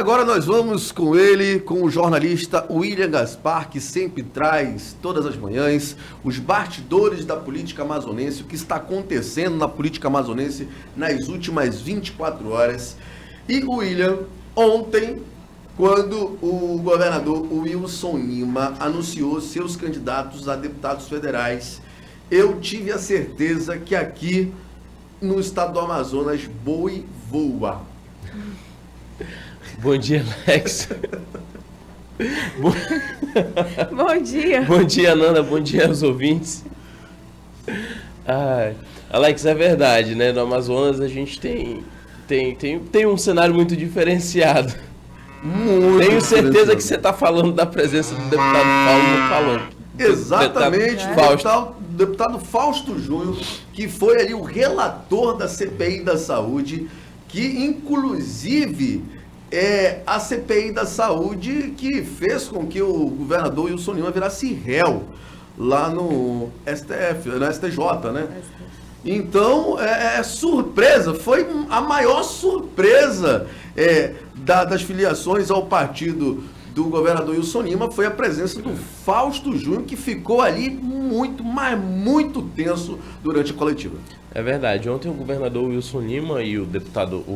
agora nós vamos com ele, com o jornalista William Gaspar, que sempre traz, todas as manhãs, os bastidores da política amazonense, o que está acontecendo na política amazonense nas últimas 24 horas. E o William, ontem, quando o governador Wilson Lima anunciou seus candidatos a deputados federais, eu tive a certeza que aqui no estado do Amazonas, boi voa. Bom dia, Alex. Bom dia. Bom dia, Nanda. Bom dia aos ouvintes. Alex, é verdade, né? No Amazonas a gente tem um cenário muito diferenciado. Tenho certeza que você está falando da presença do deputado Paulo falando. Exatamente, o deputado Fausto Júnior, que foi ali o relator da CPI da Saúde, que inclusive a CPI da Saúde que fez com que o governador Wilson Lima virasse réu lá no STF, na STJ, né? Então, surpresa, foi a maior surpresa das filiações ao partido do governador Wilson Lima, foi a presença do Fausto Júnior, que ficou ali muito tenso durante a coletiva. É verdade. Ontem o governador Wilson Lima e o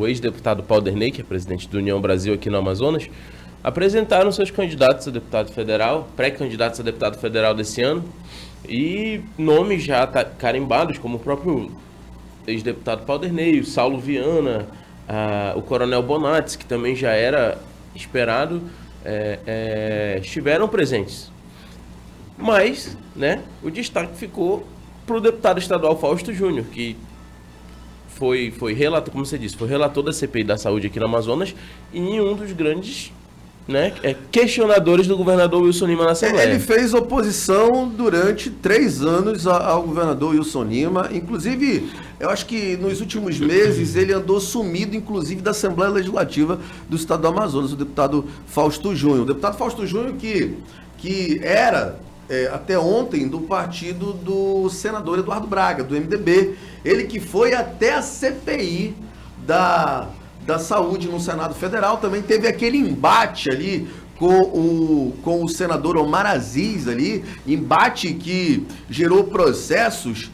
ex-deputado Paulo Derney, que é presidente do União Brasil aqui no Amazonas, apresentaram seus candidatos a deputado federal, pré-candidatos a deputado federal desse ano, e nomes já carimbados, como o próprio ex-deputado Paulo Derney, o Saulo Viana, o coronel Bonatti, que também já era esperado, estiveram presentes. Mas, né, o destaque ficou para o deputado estadual Fausto Júnior, que foi relator, como você disse, foi relator da CPI da Saúde aqui no Amazonas e um dos grandes, né, questionadores do governador Wilson Lima na Assembleia. Ele fez oposição durante 3 anos ao governador Wilson Lima. Inclusive, eu acho que nos últimos meses ele andou sumido, inclusive, da Assembleia Legislativa do Estado do Amazonas, o deputado Fausto Júnior. O deputado Fausto Júnior que era, até ontem, do partido do senador Eduardo Braga, do MDB. Ele que foi até a CPI da Saúde no Senado Federal, também teve aquele embate ali com o senador Omar Aziz ali, embate que gerou processos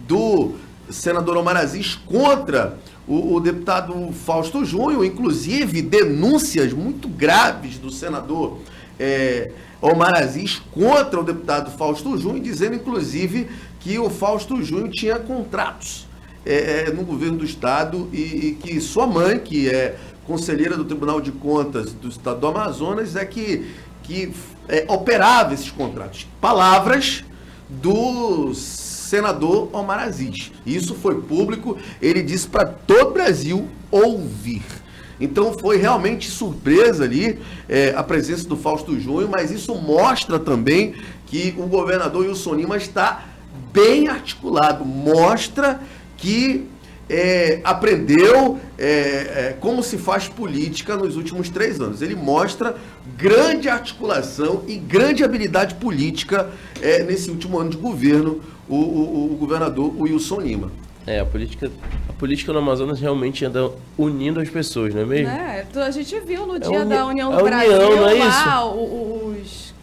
do senador Omar Aziz contra o deputado Fausto Júnior, inclusive denúncias muito graves do senador Omar Aziz contra o deputado Fausto Júnior, dizendo inclusive que o Fausto Júnior tinha contratos no governo do estado e que sua mãe, que é conselheira do Tribunal de Contas do estado do Amazonas, que operava esses contratos. Palavras do senador Omar Aziz. Isso foi público, ele disse para todo o Brasil ouvir. Então foi realmente surpresa ali a presença do Fausto Júnior, mas isso mostra também que o governador Wilson Lima está bem articulado, mostra que aprendeu como se faz política nos últimos 3 anos. Ele mostra grande articulação e grande habilidade política nesse último ano de governo, o governador Wilson Lima. A política no Amazonas realmente anda unindo as pessoas, não é mesmo? A gente viu no dia da União do Brasil, não é lá, isso?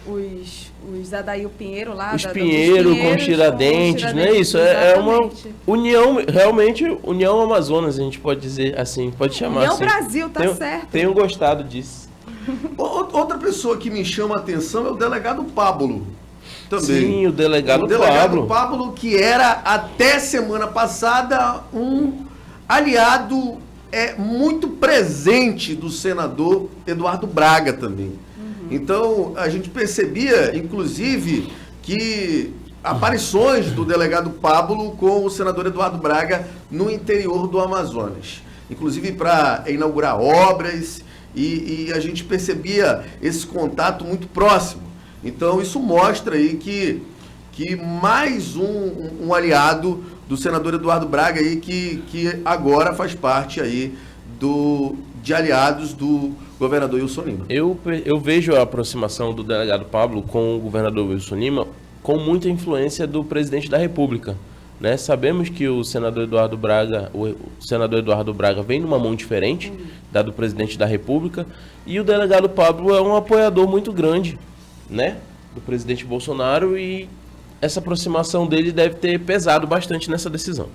os Adail Pinheiro lá. Os Pinheiro com Tiradentes, não é isso? É uma união, realmente, União Amazonas, a gente pode dizer assim, pode chamar União assim. Brasil, tá certo. Tenho gostado disso. Outra pessoa que me chama a atenção é o delegado Pablo. Também. Sim, o delegado Pablo, que era até semana passada um aliado muito presente do senador Eduardo Braga também. Então, a gente percebia, inclusive, que aparições do delegado Pablo com o senador Eduardo Braga no interior do Amazonas. Inclusive para inaugurar obras, e a gente percebia esse contato muito próximo. Então, isso mostra aí que mais um aliado do senador Eduardo Braga aí, que agora faz parte aí de aliados do governador Wilson Lima. Eu vejo a aproximação do delegado Pablo com o governador Wilson Lima com muita influência do presidente da República, né? Sabemos que o senador Eduardo Braga vem numa mão diferente da do presidente da República, e o delegado Pablo é um apoiador muito grande, né, do presidente Bolsonaro, e essa aproximação dele deve ter pesado bastante nessa decisão.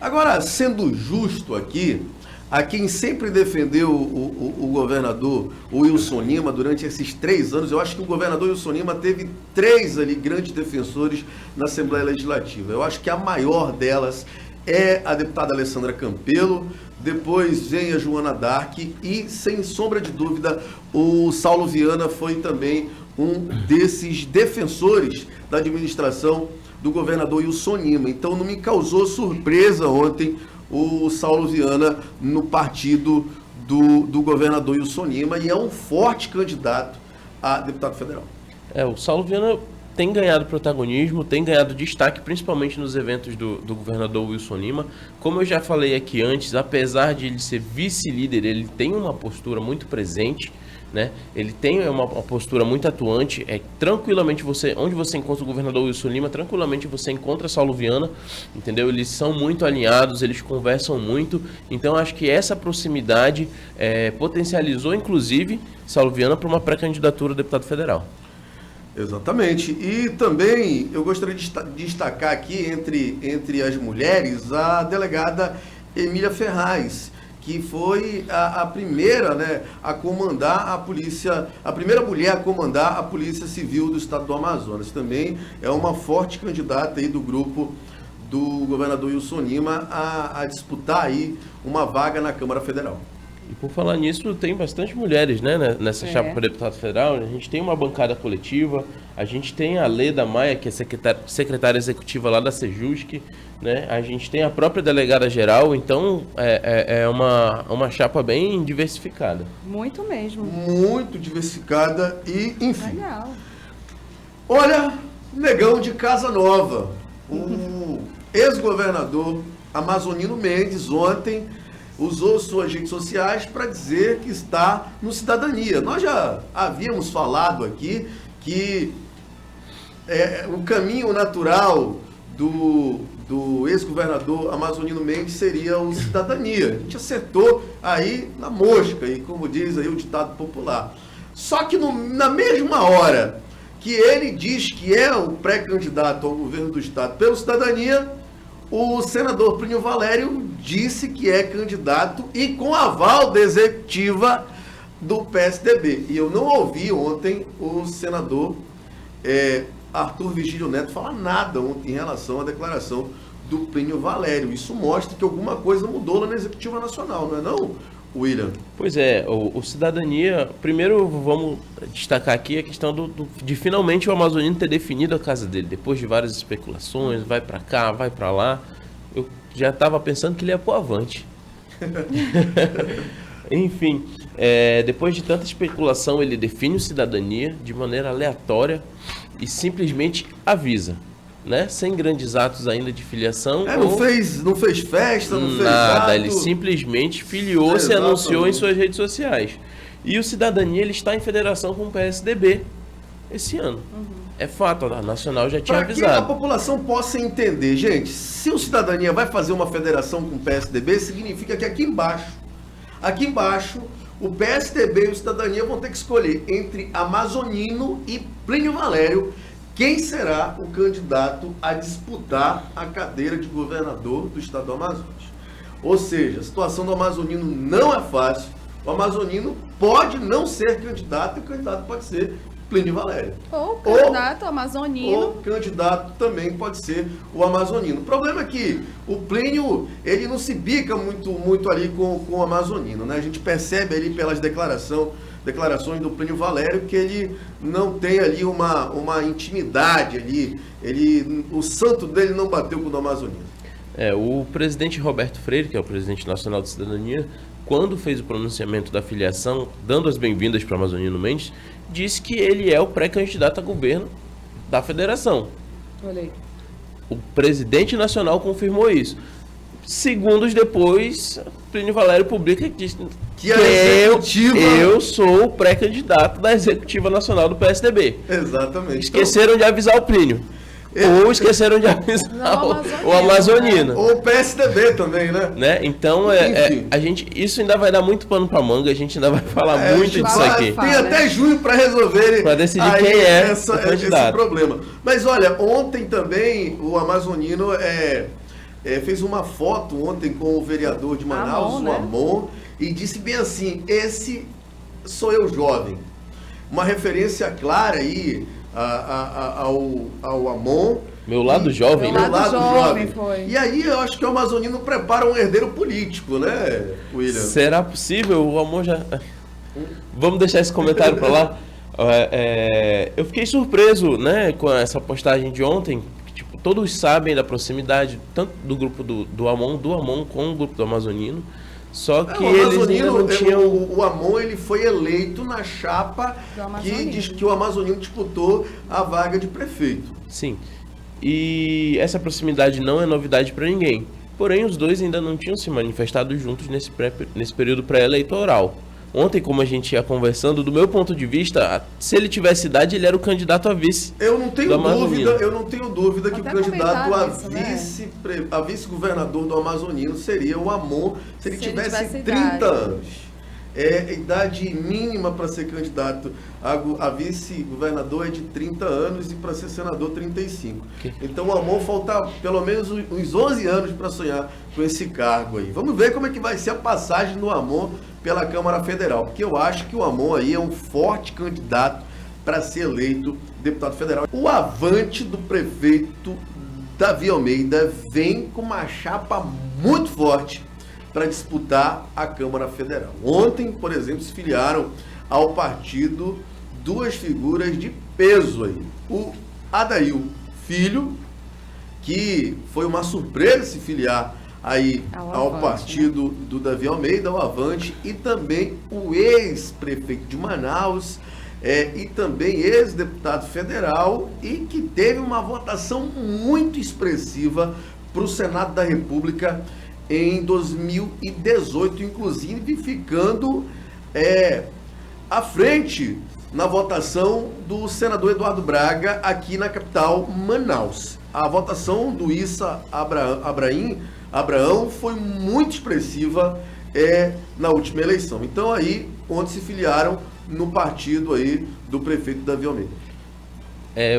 Agora, sendo justo aqui, a quem sempre defendeu o governador Wilson Lima durante esses 3 anos, eu acho que o governador Wilson Lima teve 3 ali grandes defensores na Assembleia Legislativa. Eu acho que a maior delas é a deputada Alessandra Campelo, depois vem a Joana Dark e, sem sombra de dúvida, o Saulo Viana foi também um desses defensores da administração do governador Wilson Lima. Então não me causou surpresa ontem o Saulo Viana no partido do governador Wilson Lima, e é um forte candidato a deputado federal. O Saulo Viana tem ganhado protagonismo, tem ganhado destaque, principalmente nos eventos do governador Wilson Lima. Como eu já falei aqui antes, apesar de ele ser vice-líder, ele tem uma postura muito presente, né? Ele tem uma postura muito atuante. Tranquilamente onde você encontra o governador Wilson Lima, tranquilamente você encontra Saulo Viana, entendeu? Eles são muito alinhados, eles conversam muito. Então acho que essa proximidade potencializou, inclusive, Saulo Viana para uma pré-candidatura a deputado federal. Exatamente. E também eu gostaria de destacar aqui entre as mulheres a delegada Emília Ferraz, que foi a primeira, né, a comandar a polícia, a primeira mulher a comandar a Polícia Civil do Estado do Amazonas. Também é uma forte candidata aí do grupo do governador Wilson Lima a disputar aí uma vaga na Câmara Federal. E por falar nisso, tem bastante mulheres, né, nessa chapa para deputado federal. A gente tem uma bancada coletiva, a gente tem a Leda Maia, que é secretária executiva lá da Sejusc, né? A gente tem a própria delegada geral, então é uma chapa bem diversificada. Muito mesmo. Muito diversificada e, enfim. Legal. Olha, Negão de Casa Nova, o ex-governador Amazonino Mendes ontem usou suas redes sociais para dizer que está no Cidadania. Nós já havíamos falado aqui que o caminho natural do ex-governador Amazonino Mendes seria o Cidadania. A gente acertou aí na mosca, e como diz aí o ditado popular. Só que na mesma hora que ele diz que é o pré-candidato ao governo do Estado pelo Cidadania, o senador Plínio Valério disse que é candidato e com aval da executiva do PSDB. E eu não ouvi ontem o senador Arthur Virgílio Neto falar nada ontem em relação à declaração do Plínio Valério. Isso mostra que alguma coisa mudou lá na Executiva Nacional, não é não, William? Pois é, o Cidadania, primeiro vamos destacar aqui a questão de finalmente o Amazonino ter definido a casa dele, depois de várias especulações, vai para cá, vai para lá. Eu já estava pensando que ele ia pôr avante. Enfim, depois de tanta especulação, ele define o Cidadania de maneira aleatória e simplesmente avisa, né? Sem grandes atos ainda de filiação. Não fez festa, não fez nada, ato. ele simplesmente filiou-se e anunciou em suas redes sociais. E o Cidadania, ele está em federação com o PSDB esse ano. É fato, a Nacional já tinha avisado. Para que a população possa entender, gente, se o Cidadania vai fazer uma federação com o PSDB, significa que aqui embaixo, o PSDB e o Cidadania vão ter que escolher entre Amazonino e Plínio Valério quem será o candidato a disputar a cadeira de governador do Estado do Amazonas. Ou seja, a situação do Amazonino não é fácil. O Amazonino pode não ser candidato e o candidato pode ser Plínio Valério. Ou candidato amazonino. Ou candidato também pode ser o amazonino. O problema é que o Plínio, ele não se bica muito ali com o amazonino, né? A gente percebe ali pelas declarações do Plínio Valério que ele não tem ali uma intimidade ali. O santo dele não bateu com o do amazonino. O presidente Roberto Freire, que é o presidente nacional de Cidadania, quando fez o pronunciamento da filiação, dando as bem-vindas para o Amazonino Mendes, disse que ele é o pré-candidato a governo da federação. Olhei. O presidente nacional confirmou isso. Segundos depois, Plínio Valério publica que diz que eu sou o pré-candidato da Executiva Nacional do PSDB. Exatamente. Esqueceram de avisar o Plínio. ou esqueceram de avisar Não, o amazonino. Ou o PSDB também, né? Então, Enfim. isso ainda vai dar muito pano pra manga, a gente ainda vai falar muito disso aqui. Tem até junho para resolverem para decidir quem é esse candidato. problema. Mas olha, ontem também o amazonino fez uma foto ontem com o vereador de Manaus, Amon, o né? Amon, e disse bem assim: esse sou eu jovem. Uma referência clara aí ao Amon. Meu lado jovem, Meu né? lado jovem, foi. E aí eu acho que o amazonino prepara um herdeiro político, né, William? Será possível? O Amon já... Vamos deixar esse comentário para lá. Eu fiquei surpreso, né, com essa postagem de ontem. Tipo, todos sabem da proximidade, tanto do grupo do Amon com o grupo do amazonino. Só que eles ainda não tinham... O Amon, ele foi eleito na chapa que diz que o amazonino disputou a vaga de prefeito. Sim. E essa proximidade não é novidade para ninguém. Porém, os dois ainda não tinham se manifestado juntos nesse período pré-eleitoral. Ontem, como a gente ia conversando, do meu ponto de vista, se ele tivesse idade, ele era o candidato a vice. Eu não tenho dúvida que o Até candidato a a vice-governador do Amazonino seria o Amon se ele tivesse 30 idade. anos. A idade mínima para ser candidato a vice-governador é de 30 anos e para ser senador 35. Então o Amon falta pelo menos uns 11 anos para sonhar com esse cargo aí. Vamos ver como é que vai ser a passagem do Amon pela Câmara Federal, porque eu acho que o Amon aí é um forte candidato para ser eleito deputado federal. O avante do prefeito Davi Almeida vem com uma chapa muito forte para disputar a Câmara Federal. Ontem, por exemplo, se filiaram ao partido duas figuras de peso aí. O Adail Filho, que foi uma surpresa se filiar aí ao Avante, partido do Davi Almeida, ao Avante, e também o ex-prefeito de Manaus, e também ex-deputado federal, e que teve uma votação muito expressiva para o Senado da República em 2018, inclusive ficando à frente na votação do senador Eduardo Braga aqui na capital, Manaus. A votação do Issa Abraão foi muito expressiva na última eleição. Então aí, onde se filiaram no partido aí do prefeito Davi Almeida.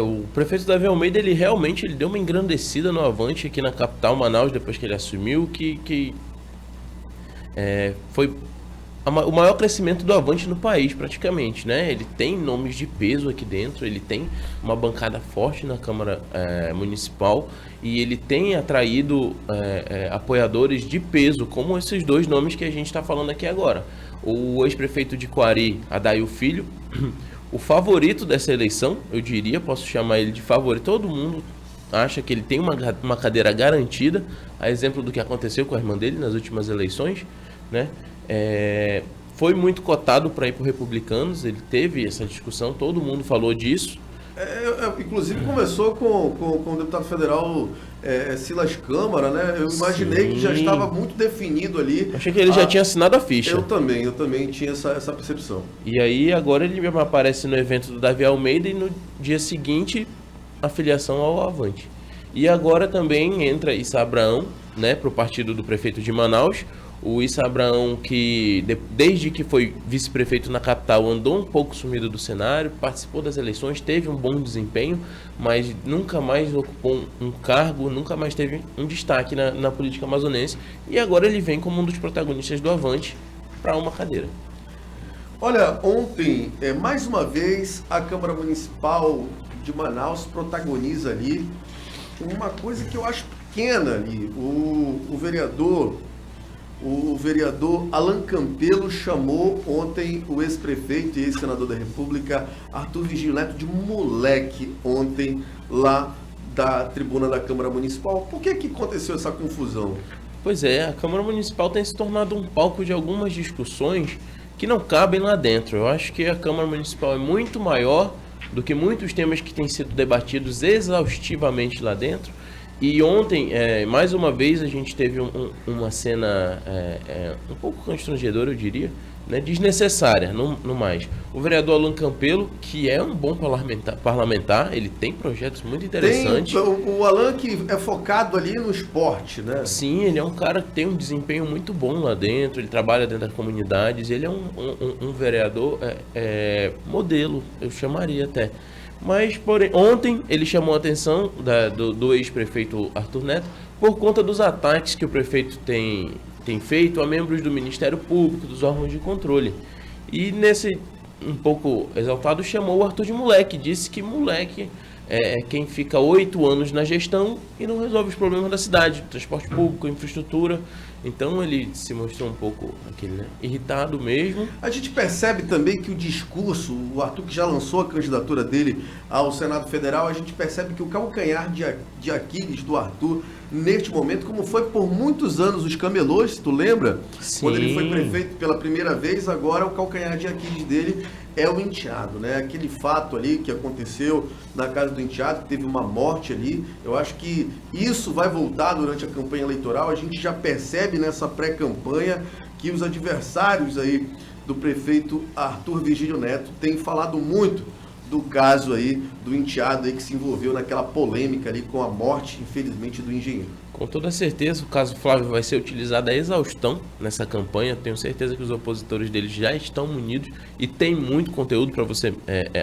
O prefeito Davi Almeida, ele realmente deu uma engrandecida no Avante aqui na capital, Manaus, depois que ele assumiu, que foi o maior crescimento do Avante no país, praticamente, né? Ele tem nomes de peso aqui dentro, ele tem uma bancada forte na Câmara Municipal e ele tem atraído apoiadores de peso, como esses dois nomes que a gente está falando aqui agora. O ex-prefeito de Coari, Adail Filho, o favorito dessa eleição, eu diria, posso chamar ele de favorito. Todo mundo acha que ele tem uma cadeira garantida, a exemplo do que aconteceu com a irmã dele nas últimas eleições, né? Foi muito cotado para ir para os republicanos, ele teve essa discussão, todo mundo falou disso. Inclusive começou com o deputado federal Silas Câmara, né? Eu imaginei que já estava muito definido ali. Achei que ele já tinha assinado a ficha. Eu também tinha essa percepção. E aí agora ele aparece no evento do Davi Almeida e no dia seguinte a filiação ao Avante. E agora também entra Issa Abraão, né, para o partido do prefeito de Manaus. O Issa Abraão, que desde que foi vice-prefeito na capital, andou um pouco sumido do cenário, participou das eleições, teve um bom desempenho, mas nunca mais ocupou um cargo, nunca mais teve um destaque na política amazonense. E agora ele vem como um dos protagonistas do Avante para uma cadeira. Olha, ontem, mais uma vez, a Câmara Municipal de Manaus protagoniza ali uma coisa que eu acho pequena ali. O vereador Alan Campelo chamou ontem o ex-prefeito e ex-senador da República, Arthur Virgílio Neto, de moleque ontem lá da tribuna da Câmara Municipal. Por que aconteceu essa confusão? Pois é, a Câmara Municipal tem se tornado um palco de algumas discussões que não cabem lá dentro. Eu acho que a Câmara Municipal é muito maior do que muitos temas que têm sido debatidos exaustivamente lá dentro. E ontem, mais uma vez, a gente teve uma cena um pouco constrangedora, eu diria, né, desnecessária, no mais. O vereador Alan Campelo, que é um bom parlamentar, ele tem projetos muito interessantes. O Alan que é focado ali no esporte, né? Sim, ele é um cara que tem um desempenho muito bom lá dentro, ele trabalha dentro das comunidades, ele é um vereador modelo, eu chamaria até. Mas, porém, ontem ele chamou a atenção do ex-prefeito Arthur Neto por conta dos ataques que o prefeito tem feito a membros do Ministério Público, dos órgãos de controle. E nesse, um pouco exaltado, chamou o Arthur de moleque, disse que moleque é quem fica 8 anos na gestão e não resolve os problemas da cidade, transporte público, infraestrutura. Então ele se mostrou um pouco irritado mesmo. A gente percebe também que o discurso, o Arthur que já lançou a candidatura dele ao Senado Federal, a gente percebe que o calcanhar de Aquiles do Arthur, neste momento, como foi por muitos anos os camelôs, tu lembra? Sim. Quando ele foi prefeito pela primeira vez, agora o calcanhar de Aquiles dele é o enteado, né? Aquele fato ali que aconteceu na casa do enteado, que teve uma morte ali. Eu acho que isso vai voltar durante a campanha eleitoral. A gente já percebe nessa pré-campanha que os adversários aí do prefeito Arthur Virgílio Neto têm falado muito do caso aí do enteado aí que se envolveu naquela polêmica ali com a morte, infelizmente, do engenheiro. Com toda certeza, o caso Flávio vai ser utilizado a exaustão nessa campanha. Tenho certeza que os opositores dele já estão munidos e tem muito conteúdo para você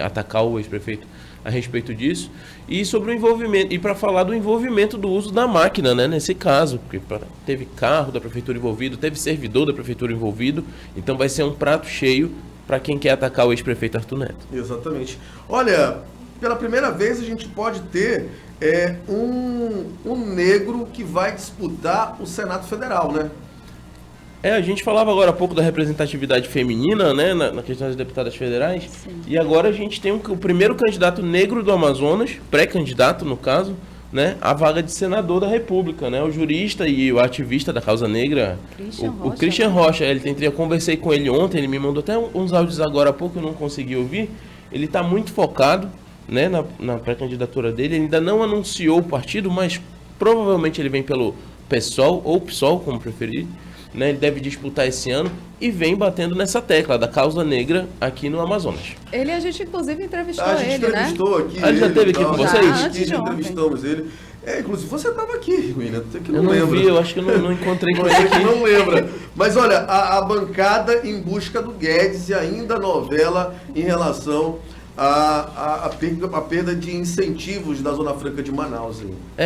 atacar o ex-prefeito a respeito disso. E sobre o envolvimento, e para falar do envolvimento do uso da máquina, né, nesse caso, porque teve carro da prefeitura envolvido, teve servidor da prefeitura envolvido, então vai ser um prato cheio para quem quer atacar o ex-prefeito Arthur Neto. Exatamente. Olha, pela primeira vez a gente pode ter um negro que vai disputar o Senado Federal, né? A gente falava agora há pouco da representatividade feminina, né, na questão das deputadas federais. Sim. E agora a gente tem o primeiro candidato negro do Amazonas, pré-candidato no caso, né, à vaga de senador da República, né, o jurista e o ativista da causa negra, o Christian Rocha. Eu conversei com ele ontem, ele me mandou até uns áudios agora há pouco, eu não consegui ouvir. Ele está muito focado, né, na pré-candidatura dele, ele ainda não anunciou o partido, mas provavelmente ele vem pelo PSOL ou PSOL, como preferir, né, ele deve disputar esse ano e vem batendo nessa tecla da causa negra aqui no Amazonas. A gente inclusive entrevistou A gente entrevistou aqui. Ele já esteve aqui com vocês? Antes de ontem. Entrevistamos ele. Inclusive você estava aqui, William, que eu não lembra. Vi, eu acho que eu não encontrei com ele Você aqui. não lembra. Mas olha, a bancada em busca do Guedes e ainda a novela em relação à perda de incentivos da Zona Franca de Manaus.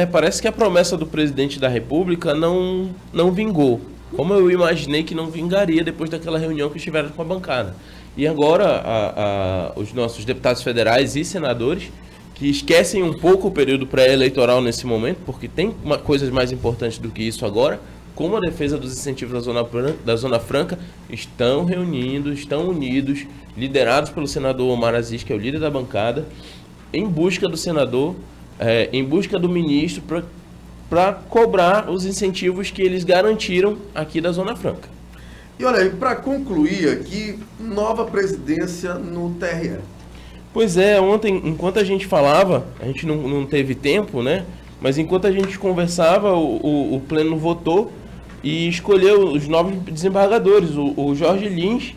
Parece que a promessa do presidente da República não vingou. Como eu imaginei que não vingaria depois daquela reunião que estiveram com a bancada. E agora, os nossos deputados federais e senadores, que esquecem um pouco o período pré-eleitoral nesse momento, porque tem coisas mais importantes do que isso agora, como a defesa dos incentivos da Zona Franca, estão reunindo, estão unidos, liderados pelo senador Omar Aziz, que é o líder da bancada, em busca do senador, em busca do ministro, para cobrar os incentivos que eles garantiram aqui da Zona Franca. E olha, para concluir aqui, nova presidência no TRE. Pois é, ontem, enquanto a gente falava, a gente não teve tempo, né? Mas enquanto a gente conversava, o Pleno votou e escolheu os novos desembargadores. O Jorge Lins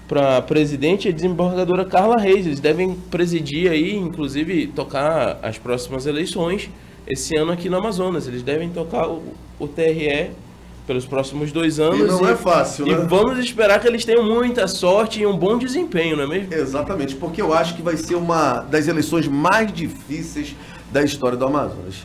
para presidente e a desembargadora Carla Reis. Eles devem presidir aí, inclusive tocar as próximas eleições esse ano aqui no Amazonas. Eles devem tocar o TRE pelos próximos 2 anos. E não é fácil, né? E vamos esperar que eles tenham muita sorte e um bom desempenho, não é mesmo? Exatamente, porque eu acho que vai ser uma das eleições mais difíceis da história do Amazonas.